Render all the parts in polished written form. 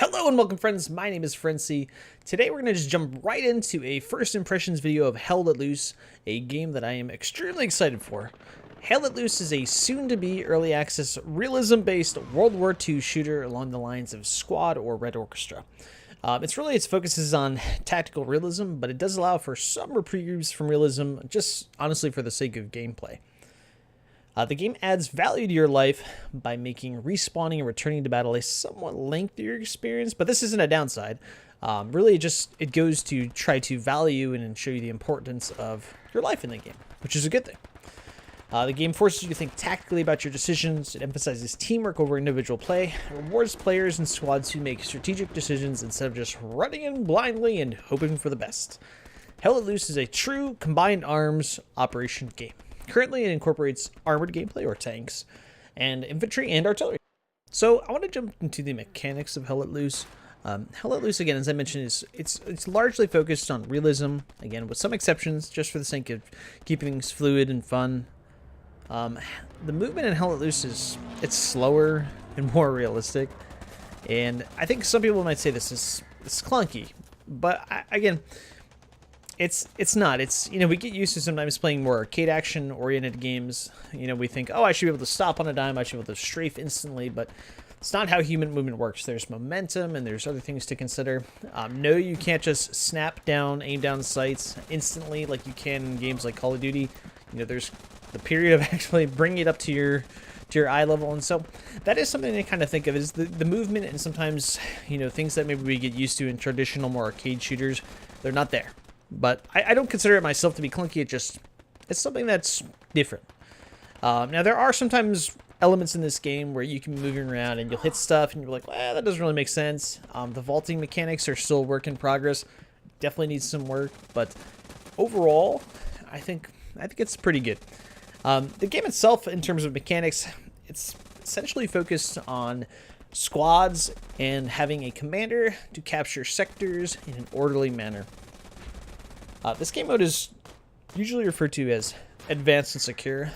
Hello and welcome, friends. My name is Forenci. Today we're going to just jump right into a first impressions video of Hell Let Loose, a game that I am extremely excited for. Hell Let Loose is a soon-to-be early access realism-based World War II shooter along the lines of Squad or Red Orchestra. Its focus is on tactical realism, but it does allow for some reprieves from realism, just honestly for the sake of gameplay. The game adds value to your life by making respawning and returning to battle a somewhat lengthier experience, but this isn't a downside. Really, it goes to try to value and show you the importance of your life in the game, which is a good thing. The game forces you to think tactically about your decisions. It emphasizes teamwork over individual play, and rewards players and squads who make strategic decisions instead of just running in blindly and hoping for the best. Hell Let Loose is a true combined arms operation game. Currently, it incorporates armored gameplay, or tanks, and infantry and artillery. So I want to jump into the mechanics of Hell Let Loose. Hell Let Loose, again, as I mentioned, it's largely focused on realism, again, with some exceptions, just for the sake of keeping things fluid and fun. The movement in Hell Let Loose it's slower and more realistic, and I think some people might say this is clunky, but again, it's not. We get used to sometimes playing more arcade action oriented games. We think, oh, I should be able to stop on a dime, I should be able to strafe instantly, but it's not how human movement works. There's momentum and there's other things to consider. No, you can't just snap down, aim down sights instantly like you can in games like Call of Duty. There's the period of actually bringing it up to your eye level, and so that is something to kind of think of, is the movement, and sometimes things that maybe we get used to in traditional more arcade shooters, they're not there. But I don't consider it myself to be clunky. It's something that's different. Now, there are sometimes elements in this game where you can be moving around and you'll hit stuff and you're like, well, that doesn't really make sense. The vaulting mechanics are still work in progress. Definitely needs some work, but overall, I think it's pretty good. The game itself, in terms of mechanics, it's essentially focused on squads and having a commander to capture sectors in an orderly manner. This game mode is usually referred to as advanced and secure.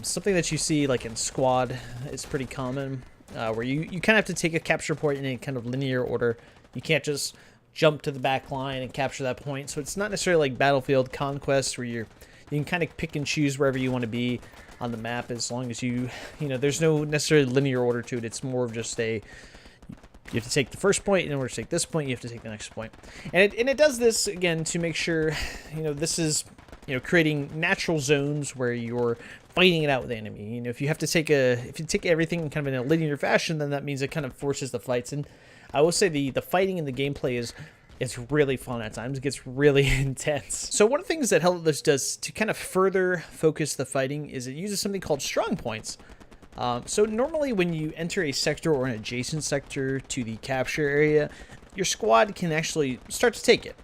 Something that you see like in Squad is pretty common, where you kind of have to take a capture point in a kind of linear order. You can't just jump to the back line and capture that point. So it's not necessarily like Battlefield Conquest, where you can kind of pick and choose wherever you want to be on the map, as long as there's no necessarily linear order to it. It's more of just you have to take the first point, and in order to take this point, you have to take the next point. And it does this, again, to make sure, this is, creating natural zones where you're fighting it out with the enemy. If you have to take everything kind of in a linear fashion, then that means it kind of forces the fights. And I will say the fighting in the gameplay it's really fun at times. It gets really intense. So one of the things that Hell Let Loose does to kind of further focus the fighting is it uses something called strong points. So normally when you enter a sector or an adjacent sector to the capture area, your squad can actually start to take it.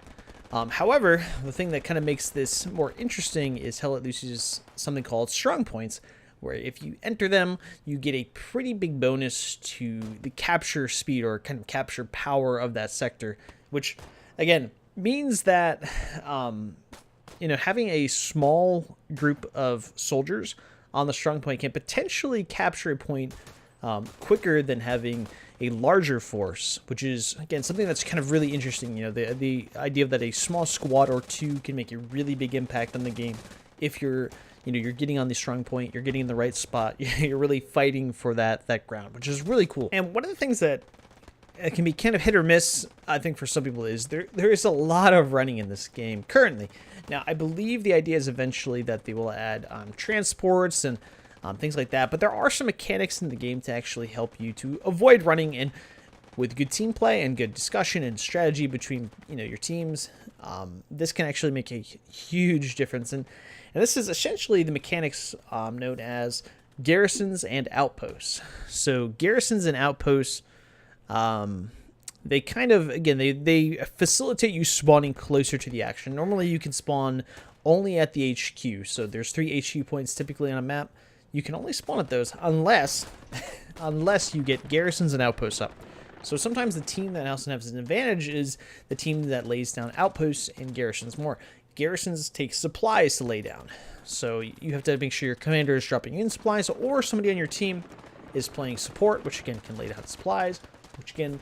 However, the thing that kind of makes this more interesting is Hell Let Loose uses something called strong points, where if you enter them, you get a pretty big bonus to the capture speed or kind of capture power of that sector, which again means that having a small group of soldiers on the strong point can potentially capture a point quicker than having a larger force, which is, again, something that's kind of really interesting. The idea that a small squad or two can make a really big impact on the game if you're getting on the strong point, you're getting in the right spot, you're really fighting for that ground, which is really cool. And one of the things that it can be kind of hit or miss, I think, for some people is there is a lot of running in this game currently. Now, I believe the idea is eventually that they will add transports and things like that, but there are some mechanics in the game to actually help you to avoid running, and with good team play and good discussion and strategy between your teams, this can actually make a huge difference. And this is essentially the mechanics known as garrisons and outposts. So garrisons and outposts, they kind of, again, they facilitate you spawning closer to the action. Normally you can spawn only at the HQ, so there's 3 HQ points typically on a map. You can only spawn at those unless you get garrisons and outposts up. So sometimes the team that also has an advantage is the team that lays down outposts and garrisons more. Garrisons take supplies to lay down, so you have to make sure your commander is dropping in supplies, or somebody on your team is playing support, which again can lay down supplies, which again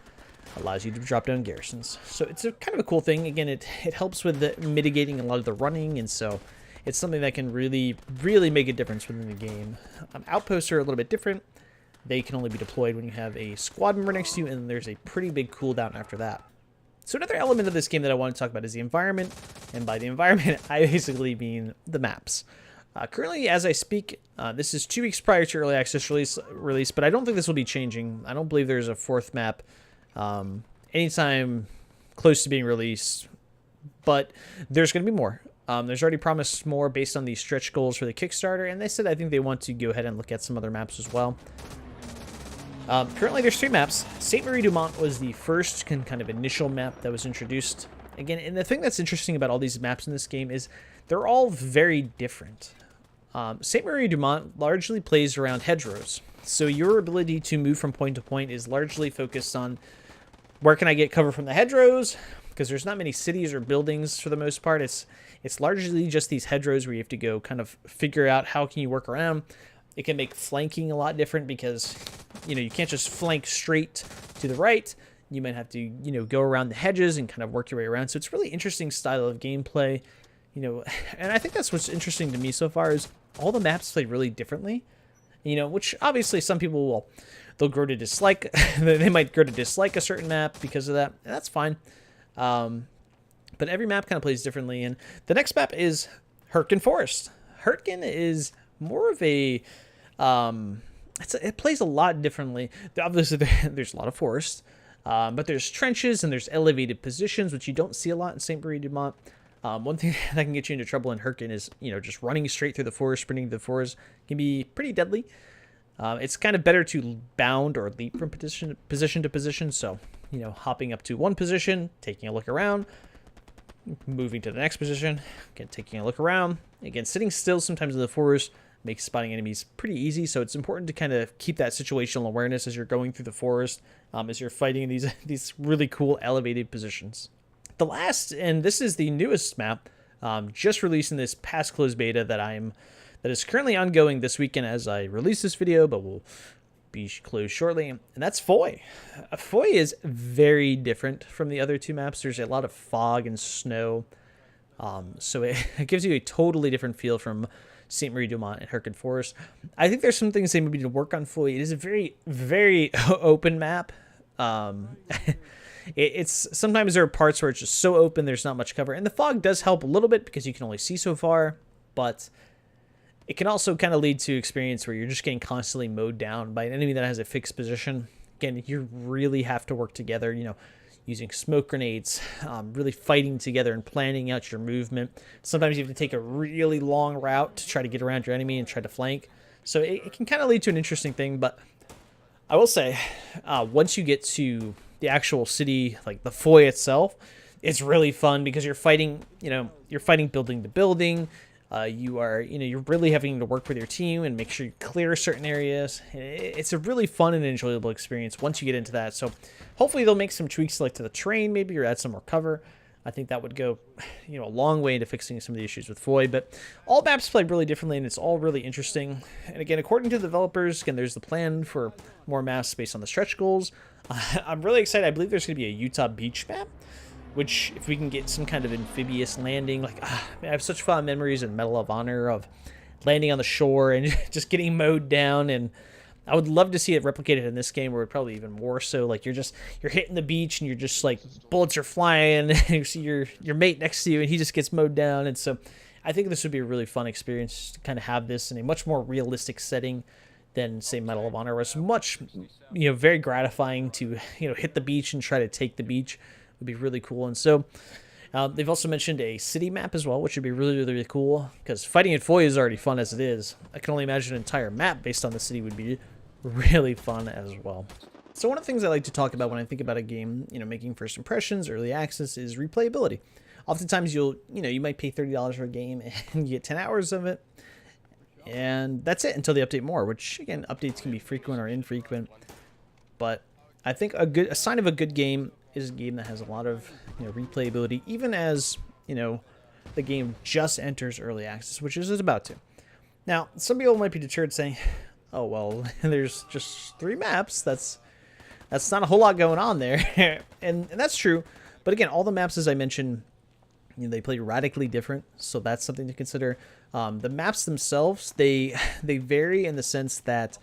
allows you to drop down garrisons. So it's a kind of a cool thing. Again, it helps with mitigating a lot of the running, and so it's something that can really make a difference within the game. Outposts are a little bit different. They can only be deployed when you have a squad member next to you, and there's a pretty big cooldown after that. So another element of this game that I want to talk about is the environment, and by the environment, I basically mean the maps. Currently, as I speak, this is 2 weeks prior to early access release, but I don't think this will be changing. I don't believe there's a 4th map anytime close to being released, but there's going to be more. There's already promised more based on the stretch goals for the Kickstarter, and they said I think they want to go ahead and look at some other maps as well. Currently, there's 3 maps. St. Marie du Mont was the first kind of initial map that was introduced. Again, and the thing that's interesting about all these maps in this game is they're all very different. St. Marie du Mont largely plays around hedgerows, so your ability to move from point to point is largely focused on where can I get cover from the hedgerows, because there's not many cities or buildings for the most part. It's largely just these hedgerows where you have to go kind of figure out how can you work around. It can make flanking a lot different because, you can't just flank straight to the right. You might have to, go around the hedges and kind of work your way around. So it's a really interesting style of gameplay, and I think that's what's interesting to me so far is all the maps play really differently, which obviously some people they'll grow to dislike. They might grow to dislike a certain map because of that, and that's fine. But every map kind of plays differently. And the next map is Hurtgen Forest. Hurtgen is more of a, it plays a lot differently. Obviously, there's a lot of forest, but there's trenches and there's elevated positions, which you don't see a lot in St. Marie du Mont. One thing that can get you into trouble in Hurtgen is, just running straight through the forest, sprinting through the forest can be pretty deadly. It's kind of better to bound or leap from position to position. So, hopping up to one position, taking a look around, moving to the next position, again, taking a look around. Again, sitting still sometimes in the forest makes spotting enemies pretty easy. So it's important to kind of keep that situational awareness as you're going through the forest, as you're fighting in these really cool elevated positions. The last, and this is the newest map, just released in this past closed beta that is currently ongoing this weekend as I release this video, but will be closed shortly, and that's Foy. Foy is very different from the other 2 maps. There's a lot of fog and snow, so it gives you a totally different feel from St. Marie du Mont and Hurtgen Forest. I think there's some things they maybe need to work on Foy. It is a very open map. It's sometimes there are parts where it's just so open there's not much cover, and the fog does help a little bit because you can only see so far, but it can also kind of lead to experience where you're just getting constantly mowed down by an enemy that has a fixed position. Again, you really have to work together, using smoke grenades, really fighting together and planning out your movement. Sometimes you have to take a really long route to try to get around your enemy and try to flank. So it can kind of lead to an interesting thing, but I will say, once you get to the actual city, like the Foy itself, it's really fun because you're fighting building to building. You're really having to work with your team and make sure you clear certain areas. It's a really fun and enjoyable experience once you get into that. So hopefully they'll make some tweaks like to the terrain maybe, or add some more cover. I think that would go, a long way into fixing some of the issues with Foy. But all maps play really differently, and it's all really interesting. And again, according to the developers, again, there's the plan for more maps based on the stretch goals. I'm really excited. I believe there's going to be a Utah beach map, which if we can get some kind of amphibious landing, I have such fond memories in Medal of Honor of landing on the shore and just getting mowed down, and I would love to see it replicated in this game, where it probably even more so. Like you're hitting the beach and you're just like bullets are flying, and you see your mate next to you and he just gets mowed down. And so I think this would be a really fun experience to kind of have this in a much more realistic setting than, say, Medal of Honor, where it's much, very gratifying to, hit the beach and try to take the beach. Would be really cool. And so they've also mentioned a city map as well, which would be really cool, because fighting at Foy is already fun as it is. I can only imagine an entire map based on the city would be really fun as well. So one of the things I like to talk about when I think about a game, making first impressions, early access, is replayability. Oftentimes you might pay $30 for a game and you get 10 hours of it, and that's it until they update more, which again, updates can be frequent or infrequent. But I think a sign of a good game is a game that has a lot of replayability, even as the game just enters early access, which is about to. Now, some people might be deterred saying, "Oh well, there's just 3 maps. That's not a whole lot going on there." and that's true. But again, all the maps, as I mentioned, they play radically different, so that's something to consider. The maps themselves, they vary in the sense that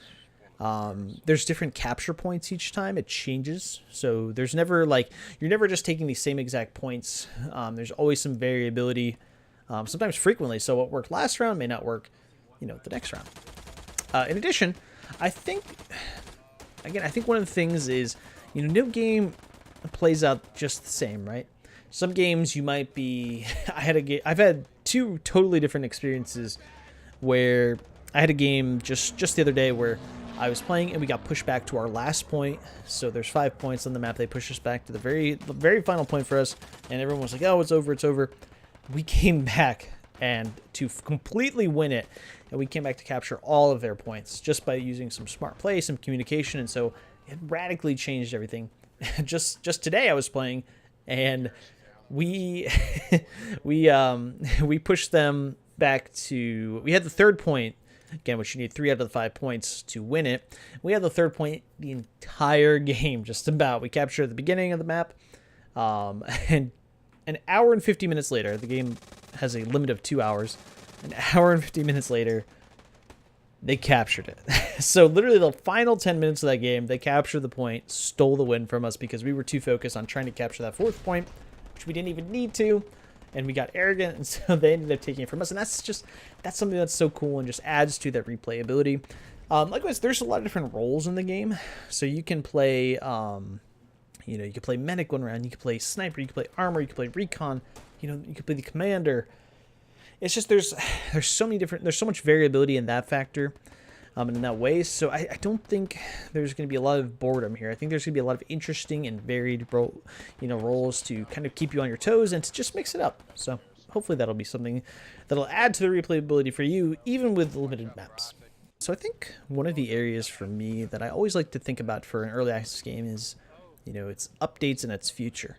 there's different capture points each time. It changes, so there's never like you're never just taking the same exact points. There's always some variability, sometimes frequently. So what worked last round may not work, the next round. In addition, I think one of the things is, no game plays out just the same, right? Some games you might be. I've had two totally different experiences where I had a game just the other day where I was playing and we got pushed back to our last point. So there's 5 points on the map. They pushed us back to the very final point for us, and everyone was like, "Oh, it's over, it's over." We came back and to completely win it, and we came back to capture all of their points just by using some smart play, some communication, and so it radically changed everything. just today I was playing, and we we pushed them back to. We had the third point. Again, which you need 3 out of the 5 points to win it. We had the third point the entire game, just about. We captured at the beginning of the map, and an hour and 50 minutes later, the game has a limit of 2 hours. An hour and 50 minutes later, they captured it. So literally the final 10 minutes of that game, they captured the point, stole the win from us because we were too focused on trying to capture that 4th point, which we didn't even need to. And we got arrogant, and so they ended up taking it from us. And that's something that's so cool and just adds to that replayability. Likewise, there's a lot of different roles in the game. So you can play, you can play medic one round, you can play sniper, you can play armor, you can play recon, you can play the commander. It's just there's so much variability in that factor, and in that way. So I don't think there's going to be a lot of boredom here. I think there's going to be a lot of interesting and varied roles to kind of keep you on your toes and to just mix it up. So hopefully that'll be something that'll add to the replayability for you, even with limited maps. So I think one of the areas for me that I always like to think about for an early access game is, its updates and its future.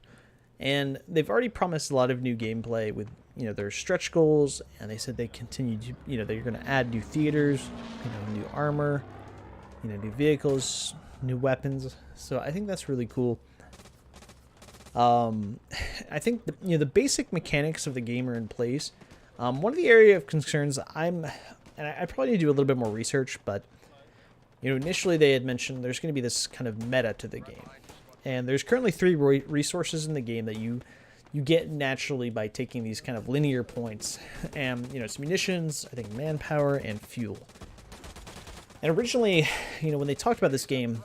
And they've already promised a lot of new gameplay with, their stretch goals, and they said they continue to, they're going to add new theaters, new armor, new vehicles, new weapons. So I think that's really cool. I think the basic mechanics of the game are in place. One of the area of concerns and I probably need to do a little bit more research, but initially they had mentioned there's going to be this kind of meta to the game, and there's currently 3 resources in the game that you get naturally by taking these kind of linear points, and it's munitions, I think manpower, and fuel. And originally, when they talked about this game,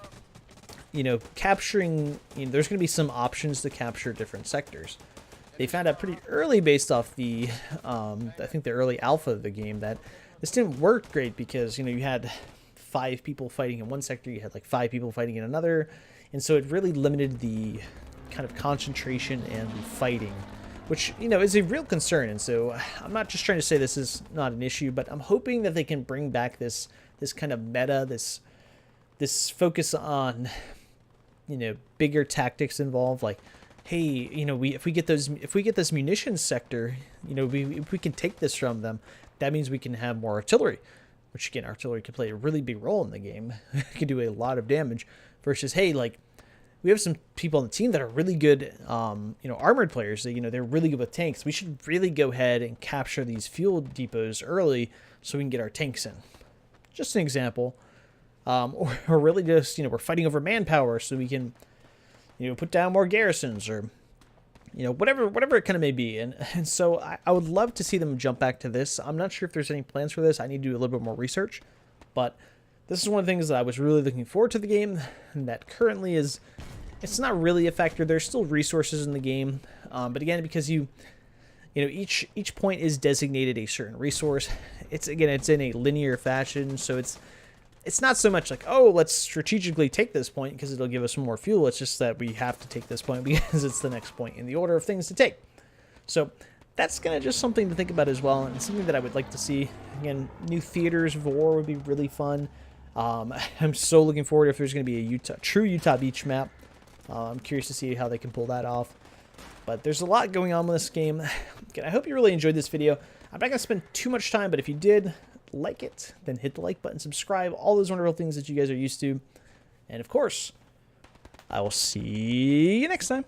capturing, there's going to be some options to capture different sectors. They found out pretty early, based off the, I think the early alpha of the game, that this didn't work great because, you had 5 people fighting in one sector, you had like 5 people fighting in another, and so it really limited the kind of concentration and the fighting, which, is a real concern. And so I'm not just trying to say this is not an issue, but I'm hoping that they can bring back this kind of meta, this focus on, bigger tactics involved, like, hey, if we get this munitions sector, if we can take this from them, that means we can have more artillery, which again, artillery can play a really big role in the game. It can do a lot of damage, versus, hey, like, we have some people on the team that are really good, armored players. They're really good with tanks. We should really go ahead and capture these fuel depots early so we can get our tanks in. Just an example. Or really just, we're fighting over manpower so we can, put down more garrisons, or, whatever it kind of may be. And so I would love to see them jump back to this. I'm not sure if there's any plans for this. I need to do a little bit more research, but this is one of the things that I was really looking forward to the game, and that currently it's not really a factor. There's still resources in the game, but again, because each point is designated a certain resource. It's in a linear fashion, so it's not so much like, oh, let's strategically take this point because it'll give us some more fuel. It's just that we have to take this point because it's the next point in the order of things to take. So that's kind of just something to think about as well, and something that I would like to see. Again, new theaters of war would be really fun. I'm so looking forward if there's going to be a true Utah Beach map. I'm curious to see how they can pull that off. But there's a lot going on with this game. Again, I hope you really enjoyed this video. I'm not going to spend too much time, but if you did like it, then hit the like button, subscribe, all those wonderful things that you guys are used to. And of course, I will see you next time.